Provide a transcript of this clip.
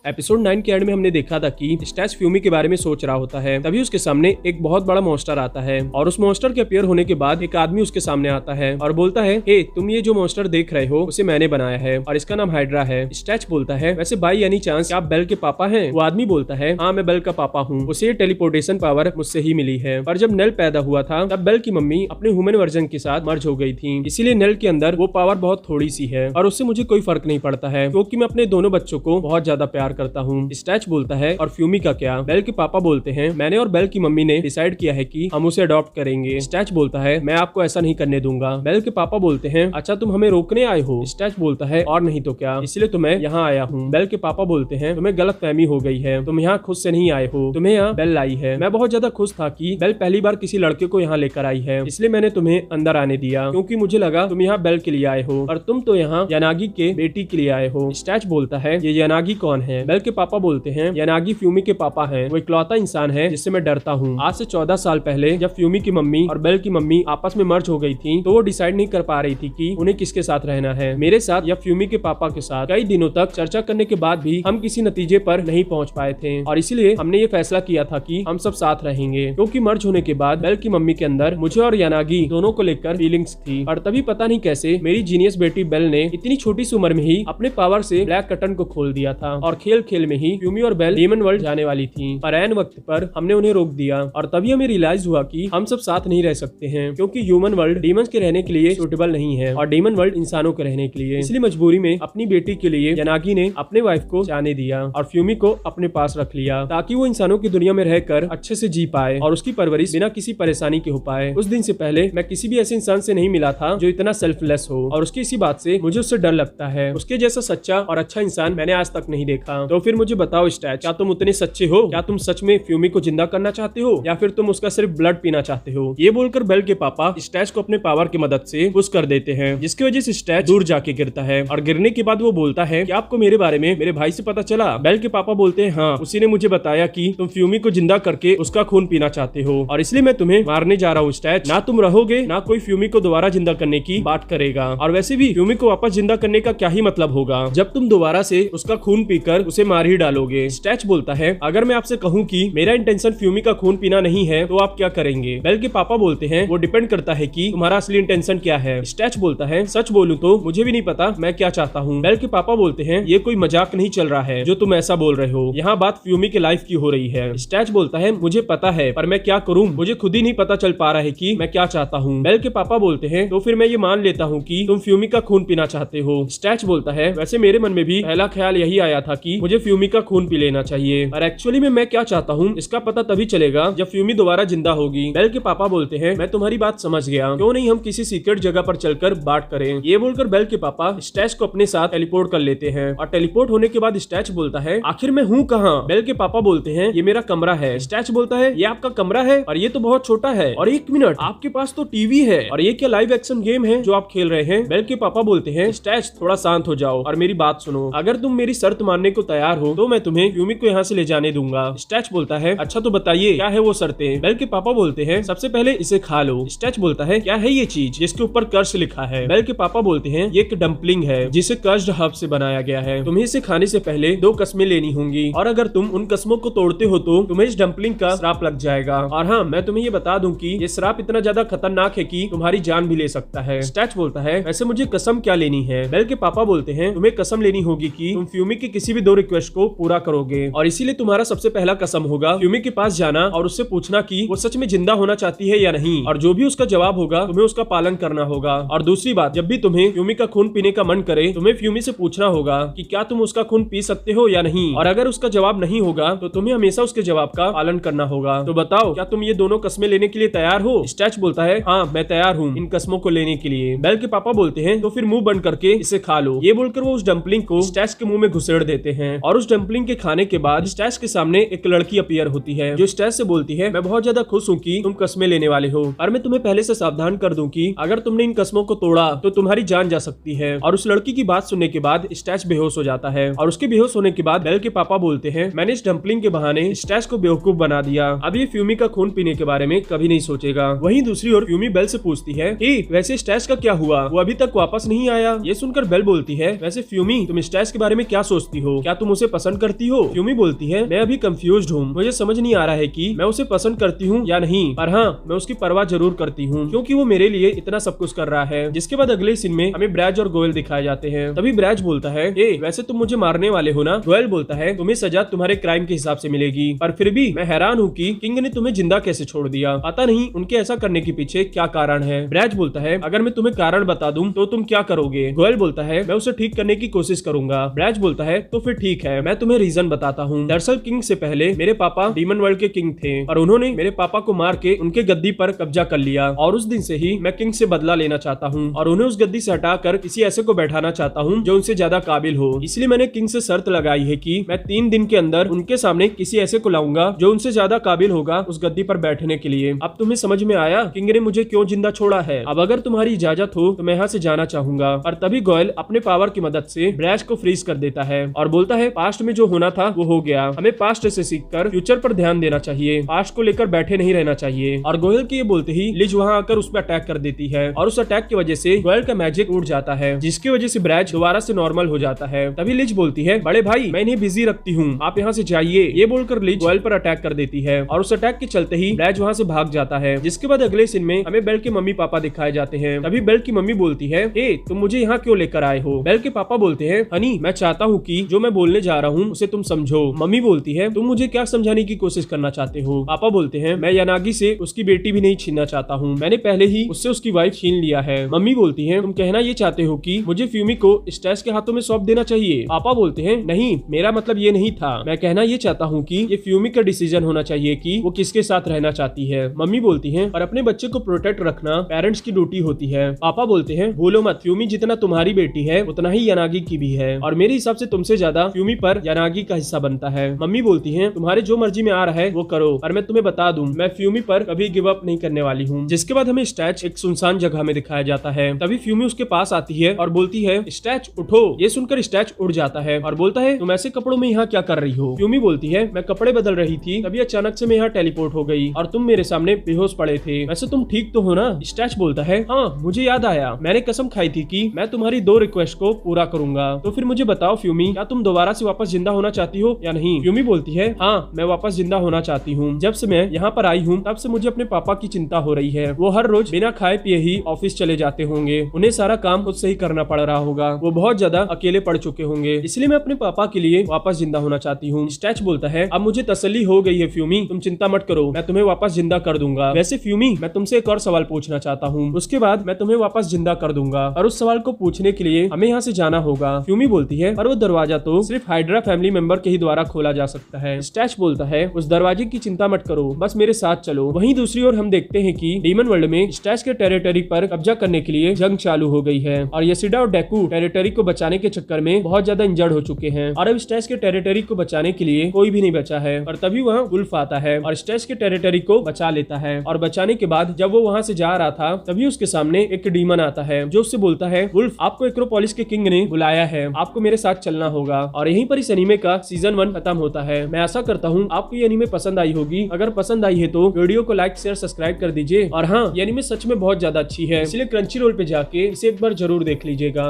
Episode 9 के and में हमने देखा था कि स्टैच फ्यूमी के बारे में सोच रहा होता है। तभी उसके सामने एक बहुत बड़ा मॉन्स्टर आता है और उस मॉन्स्टर के अपीयर होने के बाद एक आदमी उसके सामने आता है और बोलता है, हे तुम ये जो मॉन्स्टर देख रहे हो उसे मैंने बनाया है और इसका नाम हाइड्रा है। स्टैच बोलता है, वैसे बाई एनी चांस आप बेल के पापा हैं? वो आदमी बोलता है, हाँ मैं बेल का पापा हूँ, उसे ये टेलीपोर्टेशन पावर मुझसे ही मिली है। पर जब नेल पैदा हुआ था तब बेल की मम्मी अपने ह्यूमन वर्जन के साथ मर्ज हो गई थी, इसीलिए नेल के अंदर वो पावर बहुत थोड़ी सी है और उससे मुझे कोई फर्क नहीं पड़ता है क्योंकि मैं अपने दोनों बच्चों को बहुत ज्यादा प्यार करता हूँ। स्टैच बोलता है, और फ्यूमी का क्या? बेल के पापा बोलते हैं, मैंने और बेल की मम्मी ने डिसाइड किया है कि हम उसे अडॉप्ट करेंगे। स्टैच बोलता है, मैं आपको ऐसा नहीं करने दूंगा। बेल के पापा बोलते हैं, अच्छा तुम हमें रोकने आए हो? स्टैच बोलता है, और नहीं तो क्या, इसलिए तो मैं यहाँ आया हूँ। बेल के पापा बोलते हैं, तुम्हें गलतफहमी हो गई है, तुम यहाँ खुद से नहीं आए हो, तुम्हें यहाँ बेल लाई है। मैं बहुत ज्यादा खुश था कि बेल पहली बार किसी लड़के को यहाँ लेकर आई है, इसलिए मैंने तुम्हें अंदर आने दिया क्योंकि मुझे लगा तुम यहाँ बेल के लिए आए हो और तुम तो यहाँ यानागी के बेटी के लिए आए हो। स्टैच बोलता है, ये यानागी कौन है? बेल के पापा बोलते हैं, यानागी फ्यूमी के पापा हैं, वो इकलौता इंसान है जिससे मैं डरता हूँ। आज से 14 साल पहले जब फ्यूमी की मम्मी और बेल की मम्मी आपस में मर्ज हो गई थी तो वो डिसाइड नहीं कर पा रही थी कि उन्हें किसके साथ रहना है, मेरे साथ या फ्यूमी के पापा के साथ। कई दिनों तक चर्चा करने के बाद भी हम किसी नतीजे पर नहीं पहुंच पाए थे और इसीलिए हमने ये फैसला किया था कि हम सब साथ रहेंगे क्योंकि मर्ज होने के बाद बेल की मम्मी के अंदर मुझे और यानागी दोनों को लेकर फीलिंग्स थी। और तभी पता नहीं कैसे मेरी जीनियस बेटी बेल ने इतनी छोटी सी उम्र में ही अपने पावर से ब्लैक कर्टन को खोल दिया था और खेल खेल में ही फ्यूमी और बेल डीमन वर्ल्ड जाने वाली थी, पर ऐन वक्त पर हमने उन्हें रोक दिया और तभी हमें रियलाइज हुआ कि हम सब साथ नहीं रह सकते हैं क्योंकि ह्यूमन वर्ल्ड डीमंस के रहने के लिए सूटेबल नहीं है और डीमन वर्ल्ड इंसानों के रहने के लिए। इसलिए मजबूरी में अपनी बेटी के लिए यानागी ने अपने वाइफ को जाने दिया और फ्यूमी को अपने पास रख लिया ताकि वो इंसानों की दुनिया में रहकर अच्छे से जी पाए और उसकी परवरिश बिना किसी परेशानी के हो पाए। उस दिन से पहले मैं किसी भी ऐसे इंसान से नहीं मिला था जो इतना सेल्फलेस हो और उसकी इसी बात से मुझे उससे डर लगता है। उसके जैसा सच्चा और अच्छा इंसान मैंने आज तक नहीं देखा। तो फिर मुझे बताओ स्टैच, क्या तुम उतने सच्चे हो? क्या तुम सच में फ्यूमी को जिंदा करना चाहते हो या फिर तुम उसका सिर्फ ब्लड पीना चाहते हो? ये बोलकर बेल के पापा स्टैच को अपने पावर की मदद से पुश कर देते हैं जिसकी वजह से स्टैच दूर जाके गिरता है और गिरने के बाद वो बोलता है कि आपको मेरे बारे में मेरे भाई से पता चला? बेल के पापा बोलते हैं, हाँ उसी ने मुझे बताया कि तुम फ्यूमी को जिंदा करके उसका खून पीना चाहते हो और इसलिए मैं तुम्हें मारने जा रहा हूँ। स्टैच, ना तुम रहोगे ना कोई फ्यूमी को दोबारा जिंदा करने की बात करेगा और वैसे भी फ्यूमी को वापस जिंदा करने का क्या ही मतलब होगा जब तुम दोबारा से उसका खून पीकर उसे मार ही डालोगे। स्टैच बोलता है, अगर मैं आपसे कहूँ कि मेरा इंटेंशन फ्यूमी का खून पीना नहीं है तो आप क्या करेंगे? बेल के पापा बोलते हैं, वो डिपेंड करता है कि तुम्हारा असली इंटेंशन क्या है। स्टैच बोलता है, सच बोलूं तो मुझे भी नहीं पता मैं क्या चाहता हूँ। बेल के पापा बोलते हैं, ये कोई मजाक नहीं चल रहा है जो तुम ऐसा बोल रहे हो, यहाँ बात फ्यूमी के लाइफ की हो रही है। स्टैच बोलता है, मुझे पता है पर मैं क्या करूँ, मुझे खुद ही नहीं पता चल पा रहा है कि मैं क्या चाहता हूँ। बेल के पापा बोलते हैं, तो फिर मैं ये मान लेता हूँ कि तुम फ्यूमी का खून पीना चाहते हो। स्टैच बोलता है, वैसे मेरे मन में भी पहला ख्याल यही आया था कि मुझे फ्यूमी का खून पी लेना चाहिए और एक्चुअली में मैं क्या चाहता हूँ इसका पता तभी चलेगा जब फ्यूमी दोबारा जिंदा होगी। बेल के पापा बोलते हैं, मैं तुम्हारी बात समझ गया, क्यों नहीं हम किसी सीक्रेट जगह पर चलकर बात करें। ये बोलकर बेल के पापा स्टैच को अपने साथ टेलीपोर्ट कर लेते हैं और टेलीपोर्ट होने के बाद स्टैच बोलता है, आखिर मैं हूँ कहाँ? बेल के पापा बोलते हैं, ये मेरा कमरा है। स्टैच बोलता है, ये आपका कमरा है और ये तो बहुत छोटा है और एक मिनट, आपके पास तो टीवी है और ये क्या लाइव एक्शन गेम है जो आप खेल रहे हैं? बेल के पापा बोलते हैं, स्टैच थोड़ा शांत हो जाओ और मेरी बात सुनो, अगर तुम मेरी शर्त मानने को तैयार हो तो मैं तुम्हें फ्यूमी को यहाँ से ले जाने दूंगा। स्टैच बोलता है, अच्छा तो बताइए क्या है वो शर्तें? बेल के पापा बोलते हैं, सबसे पहले इसे खा लो। स्टैच बोलता है, क्या है ये चीज जिसके ऊपर कर्स लिखा है? बेल के पापा बोलते हैं, ये एक डम्पलिंग है जिसे कर्स्ड हर्ब से बनाया गया है, तुम्हें इसे खाने से पहले 2 कस्में लेनी होंगी और अगर तुम उन कस्मों को तोड़ते हो तो तुम्हें इस डम्पलिंग का श्राप लग जाएगा। और हाँ, मैं तुम्हें ये बता दूं कि ये श्राप इतना ज्यादा खतरनाक है कि तुम्हारी जान भी ले सकता है। स्टैच बोलता है, वैसे मुझे कसम क्या लेनी है? बेल के पापा बोलते हैं, तुम्हें कसम लेनी होगी कि तुम फ्यूमी की किसी भी 2 रिक्वेस्ट को पूरा करोगे और इसीलिए तुम्हारा सबसे पहला कसम होगा फ्यूमी के पास जाना और उससे पूछना कि वो सच में जिंदा होना चाहती है या नहीं और जो भी उसका जवाब होगा तुम्हें उसका पालन करना होगा। और दूसरी बात, जब भी तुम्हें फ्यूमी का खून पीने का मन करे तुम्हें फ्यूमी से पूछना होगा कि क्या तुम उसका खून पी सकते हो या नहीं और अगर उसका जवाब नहीं होगा तो तुम्हें हमेशा उसके जवाब का पालन करना होगा। तो बताओ, क्या तुम ये दोनों कस्में लेने के लिए तैयार हो? स्टैच बोलता है, हाँ मैं तैयार हूँ इन कस्मों को लेने के लिए। बेल के पापा बोलते हैं, तो फिर मुंह बंद करके इसे खा लो। ये बोलकर वो उस डम्पलिंग को स्टैच के मुंह में घुसेड़ देते हैं और उस डम्पलिंग के खाने के बाद स्टैच के सामने एक लड़की अपीयर होती है जो स्टैच से बोलती है, मैं बहुत ज्यादा खुश हूँ कि तुम कस्में लेने वाले हो और मैं तुम्हें पहले से सावधान कर दूं कि अगर तुमने इन कस्मों को तोड़ा तो तुम्हारी जान जा सकती है। और उस लड़की की बात सुनने के बाद स्टैच बेहोश हो जाता है और उसके बेहोश होने के बाद बेल के पापा बोलते हैं, मैंने इस डम्पलिंग के बहाने स्टैच को बेवकूफ बना दिया, अब ये फ्यूमी का खून पीने के बारे में कभी नहीं सोचेगा। वहीं दूसरी ओर फ्यूमी बेल से पूछती है, वैसे स्टैच का क्या हुआ, वो अभी तक वापस नहीं आया? ये सुनकर बेल बोलती है, वैसे फ्यूमी तुम स्टैच के बारे में क्या सोचती हो? क्या तुम उसे पसंद करती हो? फ्यूमी बोलती है, मैं अभी कंफ्यूज्ड हूँ, मुझे समझ नहीं आ रहा है कि मैं उसे पसंद करती हूँ या नहीं, पर हाँ मैं उसकी परवाह जरूर करती हूँ क्योंकि वो मेरे लिए इतना सब कुछ कर रहा है। जिसके बाद अगले सीन में हमें ब्रैज और गोयल दिखाए जाते हैं। तभी ब्रैज बोलता है, ए वैसे तुम मुझे मारने वाले हो ना? गोयल बोलता है, तुम्हें सजा तुम्हारे क्राइम के हिसाब से मिलेगी, पर फिर भी मैं हैरान हूँ कि किंग ने तुम्हें जिंदा कैसे छोड़ दिया। पता नहीं उनके ऐसा करने के पीछे क्या कारण है। ब्रैज बोलता है, अगर मैं तुम्हें कारण बता दूं तो तुम क्या करोगे? गोयल बोलता है, मैं उसे ठीक करने की कोशिश करूंगा। ब्रैज बोलता है, तो फिर ठीक है, मैं तुम्हें रीजन बताता हूँ। दरअसल किंग से पहले मेरे पापा डीमन वर्ल्ड के किंग थे और उन्होंने मेरे पापा को मार के उनके गद्दी पर कब्जा कर लिया और उस दिन से ही मैं किंग से बदला लेना चाहता हूँ और उन्हें उस गद्दी से हटाकर किसी ऐसे को बैठाना चाहता हूँ जो उनसे ज्यादा काबिल हो। इसलिए मैंने किंग से शर्त लगाई है कि मैं 3 दिन के अंदर उनके सामने किसी ऐसे को लाऊंगा जो उनसे ज्यादा काबिल होगा उस गद्दी पर बैठने के लिए। अब तुम्हें समझ में आया किंग ने मुझे क्यों जिंदा छोड़ा है। अब अगर तुम्हारी इजाजत हो तो मैं यहाँ से जाना चाहूंगा। और तभी गोयल अपने पावर की मदद से ब्रैज को फ्रीज कर देता है और बोलता है, पास्ट में जो होना था वो हो गया, हमें पास्ट से सीखकर फ्यूचर पर ध्यान देना चाहिए, पास्ट को लेकर बैठे नहीं रहना चाहिए। और गोयल के ये बोलते ही लिज वहाँ आकर उस पर अटैक कर देती है और उस अटैक की वजह से गोयल का मैजिक उड़ जाता है जिसकी वजह से ब्रैज दोबारा से नॉर्मल हो जाता है। तभी लिज बोलती है, बड़े भाई मैं इन्हें बिजी रखती हूँ, आप यहाँ से जाइए। ये बोलकर लिज गोयल पर अटैक कर देती है और उस अटैक के चलते ही ब्रैज वहाँ से भाग जाता है। जिसके बाद अगले सीन में हमें बेल के मम्मी पापा दिखाए जाते हैं। तभी बेल की मम्मी बोलती है, ए तुम मुझे यहाँ क्यों लेकर आए हो? बेल के पापा बोलते हैं, हनी मैं चाहता हूँ कि जो मैं बोलने जा रहा हूँ उसे तुम समझो। मम्मी बोलती है, तुम मुझे क्या समझाने की कोशिश करना चाहते हो? पापा बोलते हैं, मैं यानागी से उसकी बेटी भी नहीं छीनना चाहता हूँ, मैंने पहले ही उससे उसकी वाइफ छीन लिया है। मम्मी बोलती है, तुम कहना ये चाहते हो कि मुझे फ्यूमी को स्टैश के हाथों में सौंप देना चाहिए? पापा बोलते हैं, नहीं मेरा मतलब ये नहीं था, मैं कहना ये चाहता हूँ कि ये फ्यूमी का डिसीजन होना चाहिए कि वो किसके साथ रहना चाहती है। मम्मी बोलती है, और अपने बच्चे को प्रोटेक्ट रखना पेरेंट्स की ड्यूटी होती है। पापा बोलते हैं, भूलो मत, फ्यूमी जितना तुम्हारी बेटी है उतना ही यानागी की भी है और मेरे हिसाब से तुमसे ज्यादा फ्यूमी पर यानागी का हिस्सा बनता है। मम्मी बोलती है, तुम्हारे जो मर्जी में आ रहा है वो करो, और मैं तुम्हें बता दूं मैं फ्यूमी पर कभी गिव अप नहीं करने वाली हूँ। जिसके बाद हमें स्टैच एक सुनसान जगह में दिखाया जाता है। तभी फ्यूमी उसके पास आती है और बोलती है, स्टैच उठो। ये सुनकर स्टैच उड़ जाता है और बोलता है, तुम ऐसे कपड़ों में यहाँ क्या कर रही हो? फ्यूमी बोलती है, मैं कपड़े बदल रही थी, तभी अचानक से मैं यहाँ टेलीपोर्ट हो गई और तुम मेरे सामने बेहोश पड़े थे, वैसे तुम ठीक तो हो ना? स्टैच बोलता है, हाँ मुझे याद आया, मैंने कसम खाई थी कि मैं तुम्हारी 2 रिक्वेस्ट को पूरा करूंगा। तो फिर मुझे बताओ फ्यूमी, क्या तुम दोबारा से वापस जिंदा होना चाहती हो या नहीं? फ्यूमी बोलती है, हाँ मैं वापस जिंदा होना चाहती हूँ। जब से मैं यहाँ पर आई हूँ तब से मुझे अपने पापा की चिंता हो रही है। वो हर रोज बिना खाए पिए ही ऑफिस चले जाते होंगे, उन्हें सारा काम खुद से ही करना पड़ रहा होगा, वो बहुत ज्यादा अकेले पड़ चुके होंगे, इसलिए मैं अपने पापा के लिए वापस जिंदा होना चाहती हूँ। स्टैच बोलता है, अब मुझे तसल्ली हो गई है फ्यूमी, तुम चिंता मत करो, मैं तुम्हें वापस जिंदा कर दूंगा। वैसे फ्यूमी मैं तुमसे एक और सवाल पूछना चाहता हूँ, उसके बाद मैं तुम्हें वापस जिंदा कर दूंगा, और उस सवाल को पूछने के लिए हमें यहाँ से जाना होगा। फ्यूमी बोलती है, पर वो दरवाजा तो सिर्फ हाइड्रा फैमिली मेंबर के ही द्वारा खोला जा सकता है। स्टैच बोलता है, उस दरवाजे की चिंता मत करो, बस मेरे साथ चलो। वहीं दूसरी ओर हम देखते हैं कि डीमन वर्ल्ड में स्टैच के टेरिटरी पर कब्जा करने के लिए जंग चालू हो गई है और यसिडा और डेकू टेरिटरी को बचाने के चक्कर में बहुत ज्यादा इंजर्ड हो चुके हैं और अब स्टैच के टेरिटरी को बचाने के लिए कोई भी नहीं बचा है। और तभी वहाँ वुल्फ आता है और स्टैच के टेरिटरी को बचा लेता है और बचाने के बाद जब वो वहाँ से जा रहा था तभी उसके सामने एक डीमन आता है जो उससे बोलता है, वुल्फ आपको एक्रोपोलिस के किंग ने बुलाया है, आपको मेरे साथ चलना होगा। और यहीं पर इस एनीमे का सीजन 1 खत्म होता है। मैं आशा करता हूँ आपको ये एनीमे पसंद आई होगी। अगर पसंद आई है तो वीडियो को लाइक शेयर सब्सक्राइब कर दीजिए। और हाँ, ये एनीमे सच में बहुत ज्यादा अच्छी है, इसलिए क्रंची रोल पे जाके इसे एक बार जरूर देख लीजिएगा।